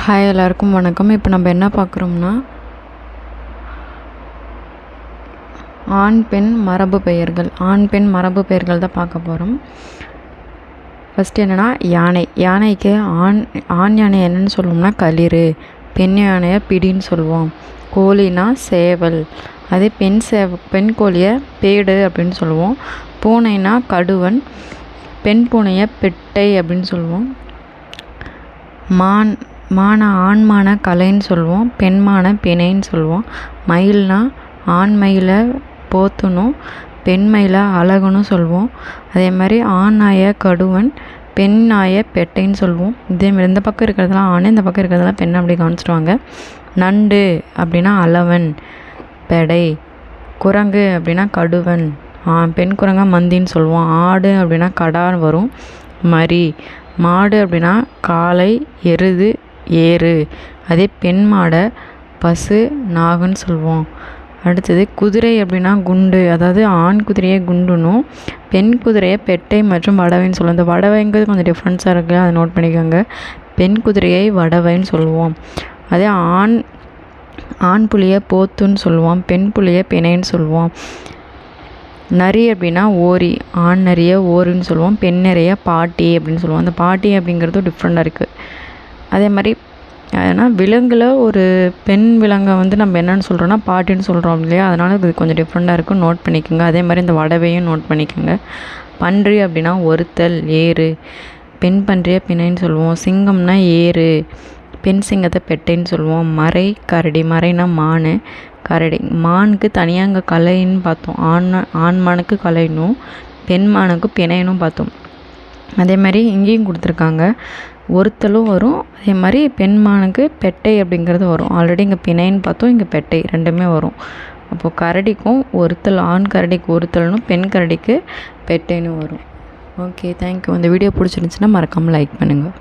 Hi எல்லாருக்கும் வணக்கம். இப்போ நம்ம என்ன பார்க்குறோம்னா ஆண் பெண் மரபு பெயர்கள் தான் பார்க்க போகிறோம். ஃபஸ்ட்டு என்னென்னா யானைக்கு ஆண் யானை என்னென்னு சொல்லுவோம்னா களிறு, பெண் யானையை பிடின்னு சொல்லுவோம். கோழினா சேவல், அதே பெண் கோழியை பேடு அப்படின்னு சொல்லுவோம். பூனைனா கடுவன், பெண் பூனையை பெட்டை அப்படின்னு சொல்லுவோம். ஆண்மான கலைன்னு சொல்லுவோம், பெண்மான பிணைன்னு சொல்லுவோம். மயில்னா ஆண் மயிலை போத்துணும், பெண் மயிலை அழகுன்னு சொல்லுவோம். அதே மாதிரி ஆண் நாயை கடுவன், பெண் நாயை பெட்டைன்னு சொல்லுவோம். இதேமாதிரி இந்த பக்கம் இருக்கிறதெல்லாம் ஆண், இந்த பக்கம் இருக்கிறதெல்லாம் பெண் அப்படி கவனிச்சிடுவாங்க. நண்டு அப்படின்னா அளவன் பெடை, குரங்கு அப்படின்னா கடுவன், பெண் குரங்கா மந்தின்னு சொல்லுவோம். ஆடு அப்படின்னா கடான்னு வரும். மாடு அப்படின்னா காளை, எருது, ஏறு. அதே பெண் மாடை பசு, நாகுன்னு சொல்லுவோம். அடுத்தது குதிரை அப்படின்னா குண்டு, அதாவது ஆண் குதிரையை குண்டுனும், பெண் குதிரையை பெட்டை மற்றும் வடவைன்னு சொல்லுவோம். இந்த வடவைங்கிறது கொஞ்சம் டிஃப்ரென்ஸாக இருக்குது, அதை நோட் பண்ணிக்கோங்க. பெண் குதிரையை வடவைன்னு சொல்லுவோம். அதே ஆண் புலியை போத்துன்னு சொல்லுவோம், பெண் புலியை பிணைன்னு சொல்லுவோம். நரி அப்படின்னா ஓரி, ஆண் நரிய ஓரின்னு சொல்லுவோம், பெண் நிறைய பாட்டி அப்படின்னு சொல்லுவோம். அந்த பாட்டி அப்படிங்கிறதும் டிஃப்ரெண்ட்டாக இருக்குது. அதே மாதிரி ஏன்னா விலங்கில் ஒரு பெண் விலங்கை நம்ம என்னென்னு சொல்கிறோன்னா பாட்டின்னு சொல்கிறோம் இல்லையா, அதனால் இது கொஞ்சம் டிஃப்ரெண்ட்டாக இருக்கும், நோட் பண்ணிக்கோங்க. அதே மாதிரி இந்த வடவையும் நோட் பண்ணிக்கோங்க. பன்றி அப்படின்னா ஒருத்தல், ஏறு, பெண் பன்றியை பிணைன்னு சொல்லுவோம். சிங்கம்னா ஏறு, பெண் சிங்கத்தை பெட்டைன்னு சொல்லுவோம். கரடி, மறைனா மான், கரடி. மானுக்கு தனியாக அங்கே கலைன்னு பார்த்தோம், ஆண் மானுக்கு கலைனும் பெண் மானுக்கு பிணைனும் பார்த்தோம். அதே மாதிரி இங்கேயும் கொடுத்துருக்காங்க, ஒருத்தலும் வரும், அதே மாதிரி பெண் மானுக்கு பெட்டை அப்படிங்கிறது வரும். ஆல்ரெடி இங்கே பிணைன்னு பார்த்தோம், இங்கே பெட்டை ரெண்டுமே வரும். அப்போது கரடிக்கும் ஒருத்தல், ஆண் கரடிக்கு ஒருத்தல்னும் பெண் கரடிக்கு பெட்டைன்னு வரும். Okay, thank you. இந்த வீடியோ பிடிச்சிருந்துச்சுன்னா மறக்காமல் லைக் பண்ணுங்கள்.